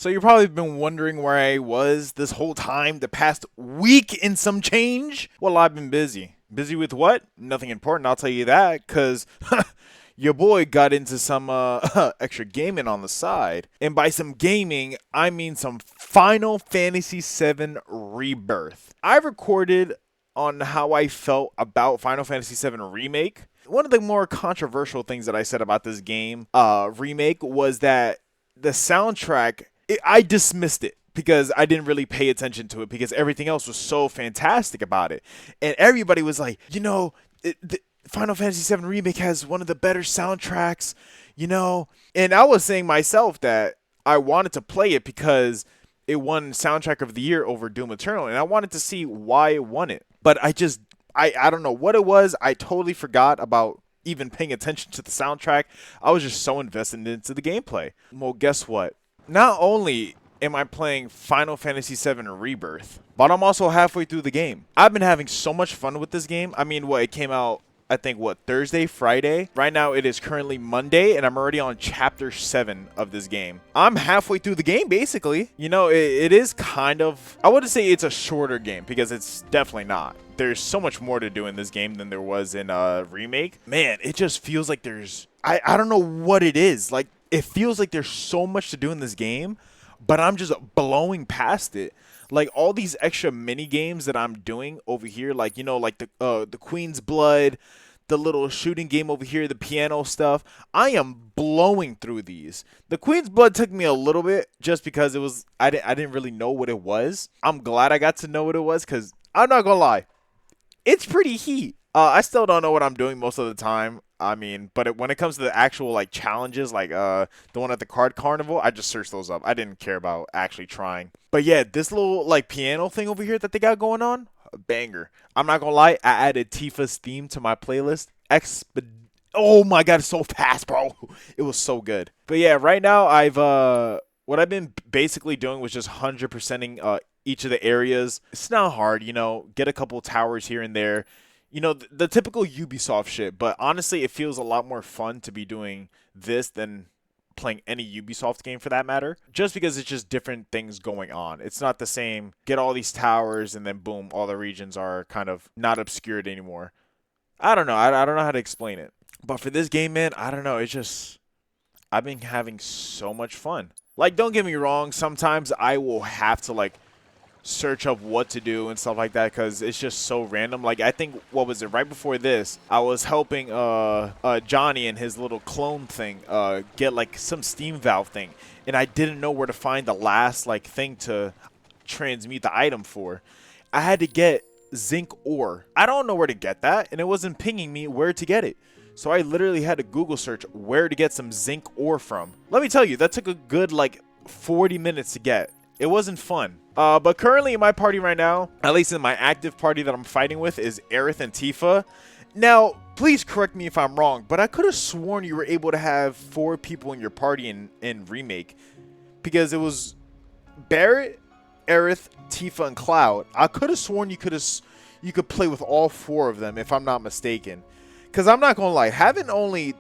So you've probably been wondering where I was this whole time, the past week and some change. Well, I've been busy. Busy with what? Nothing important, I'll tell you that, because your boy got into some extra gaming on the side. And by some gaming, I mean some Final Fantasy VII Rebirth. I recorded on how I felt about Final Fantasy VII Remake. One of the more controversial things that I said about this game remake was that the soundtrack, I dismissed it because I didn't really pay attention to it because everything else was so fantastic about it. And everybody was like, Final Fantasy VII Remake has one of the better soundtracks, And I was saying myself that I wanted to play it because it won Soundtrack of the Year over Doom Eternal, and I wanted to see why it won it. But I don't know what it was. I totally forgot about even paying attention to the soundtrack. I was just so invested into the gameplay. Well, guess what? Not only am I playing Final Fantasy VII Rebirth, but I'm also halfway through the game. I've been having so much fun with this game. I mean, it came out, I think, Thursday, Friday? Right now it is currently Monday, and I'm already on chapter 7 of this game. I'm halfway through the game, basically. It is kind of, I wouldn't say it's a shorter game, because it's definitely not. There's so much more to do in this game than there was in Remake. Man, it just feels like I don't know what it is. Like, it feels like there's so much to do in this game, but I'm just blowing past it. Like, all these extra mini games that I'm doing over here, like, like the Queen's Blood, the little shooting game over here, the piano stuff, I am blowing through these. The Queen's Blood took me a little bit just because I didn't really know what it was. I'm glad I got to know what it was because I'm not gonna lie, it's pretty heat. I still don't know what I'm doing most of the time. I mean, but when it comes to the actual like challenges, like the one at the card carnival, I just searched those up. I didn't care about actually trying. But yeah, this little like piano thing over here that they got going on, a banger. I'm not gonna lie, I added Tifa's theme to my playlist. Oh my god, it's so fast, bro. It was so good. But yeah, right now what I've been basically doing was just 100%ing each of the areas. It's not hard, get a couple towers here and there. The typical Ubisoft shit, but honestly, it feels a lot more fun to be doing this than playing any Ubisoft game for that matter, just because it's just different things going on. It's not the same, get all these towers and then boom, all the regions are kind of not obscured anymore. I don't know. I don't know how to explain it. But for this game, man, I don't know. I've been having so much fun. Like, don't get me wrong, sometimes I will have to like search up what to do and stuff like that because it's just so random. Like, I think, what was it, right before this, I was helping Johnny and his little clone thing get like some steam valve thing, and I didn't know where to find the last like thing to transmute the item for. I had to get zinc ore. I don't know where to get that, and it wasn't pinging me where to get it. So I literally had to Google search where to get some zinc ore from. Let me tell you, that took a good like 40 minutes to get. It wasn't fun. But currently in my party right now, at least in my active party that I'm fighting with, is Aerith and Tifa. Now, please correct me if I'm wrong, but I could have sworn you were able to have 4 people in your party in Remake. Because it was Barret, Aerith, Tifa, and Cloud. I could have sworn you could play with all 4 of them, if I'm not mistaken. Because I'm not going to lie, having only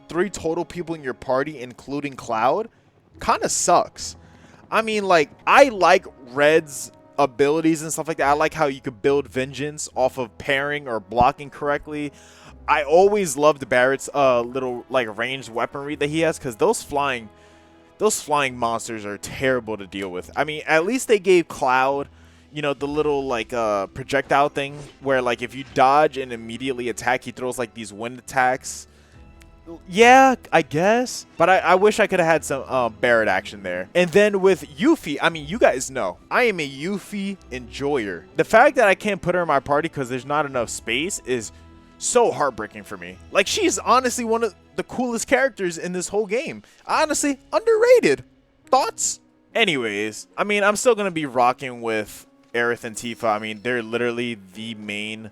3 total people in your party, including Cloud, kind of sucks. I mean, like, I like Red's abilities and stuff like that. I like how you could build vengeance off of pairing or blocking correctly. I always loved Barrett's little, like, ranged weaponry that he has, because those flying monsters are terrible to deal with. I mean, at least they gave Cloud, the little, like, projectile thing where, like, if you dodge and immediately attack, he throws, like, these wind attacks. Yeah, I guess. But I wish I could have had some Barret action there. And then with Yuffie, I mean, you guys know, I am a Yuffie enjoyer. The fact that I can't put her in my party because there's not enough space is so heartbreaking for me. Like, she's honestly one of the coolest characters in this whole game. Honestly, underrated. Thoughts? Anyways, I mean, I'm still going to be rocking with Aerith and Tifa. I mean, they're literally the main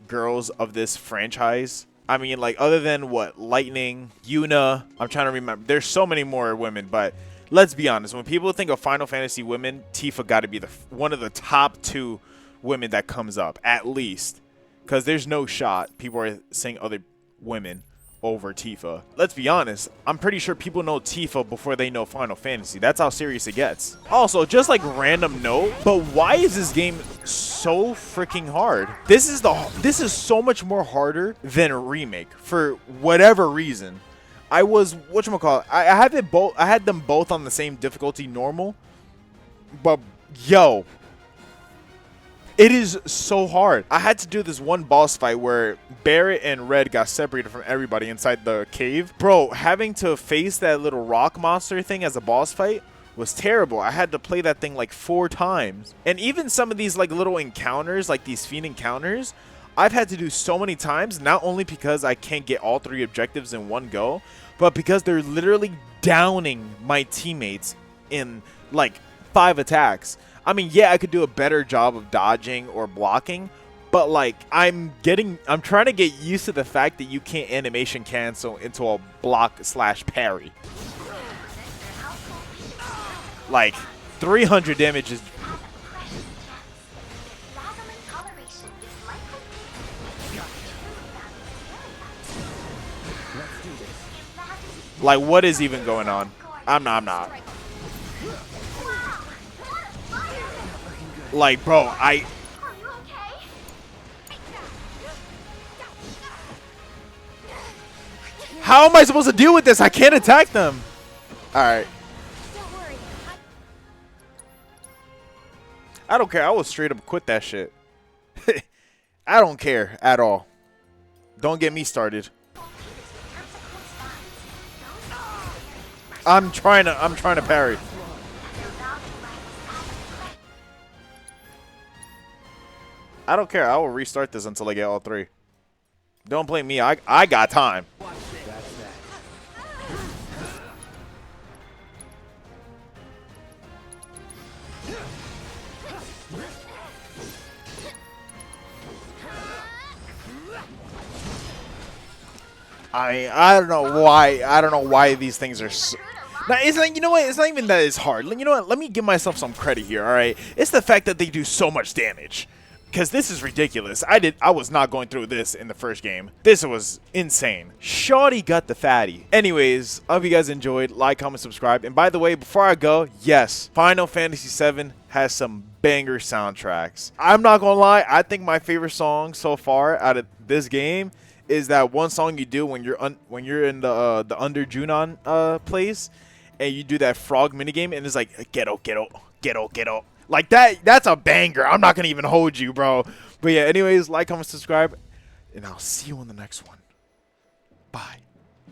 girls of this franchise. I mean, like, other than, Lightning, Yuna, I'm trying to remember. There's so many more women, but let's be honest. When people think of Final Fantasy women, Tifa got to be one of the top 2 women that comes up, at least. Because there's no shot people are saying other women over Tifa. Let's be honest, I'm pretty sure people know Tifa before they know Final Fantasy. That's how serious it gets. Also, just like random note, but why is this game so freaking hard? This is so much more harder than a remake for whatever reason. I was whatchamacallit, I had them both on the same difficulty, normal, but yo, it is so hard. I had to do this one boss fight where Barret and Red got separated from everybody inside the cave. Bro, having to face that little rock monster thing as a boss fight was terrible. I had to play that thing like 4 times. And even some of these like little encounters, like these fiend encounters, I've had to do so many times, not only because I can't get all 3 objectives in one go, but because they're literally downing my teammates in like 5 attacks. I mean, yeah, I could do a better job of dodging or blocking, but like I'm trying to get used to the fact that you can't animation cancel into a block/parry. Like 300 damage is like, what is even going on? I'm not. Like, bro, how am I supposed to deal with this? I can't attack them. All right. I don't care. I will straight up quit that shit. I don't care at all. Don't get me started. I'm trying to parry. I don't care. I will restart this until I get all 3. Don't blame me. I got time. I don't know why. I don't know why these things are so. Now, it's like, you know what? It's not even that it's hard. You know what? Let me give myself some credit here, all right? It's the fact that they do so much damage. Because this is ridiculous. I was not going through this in the first game. This was insane. Shawty got the fatty. Anyways, I hope you guys enjoyed. Like, comment, subscribe. And by the way, before I go, yes, Final Fantasy VII has some banger soundtracks. I'm not going to lie. I think my favorite song so far out of this game is that one song you do when you're in the Under Junon place. And you do that frog minigame, and it's like, ghetto, ghetto, ghetto, ghetto. Like, that's a banger. I'm not going to even hold you, bro. But yeah, anyways, like, comment, subscribe, and I'll see you on the next one. Bye.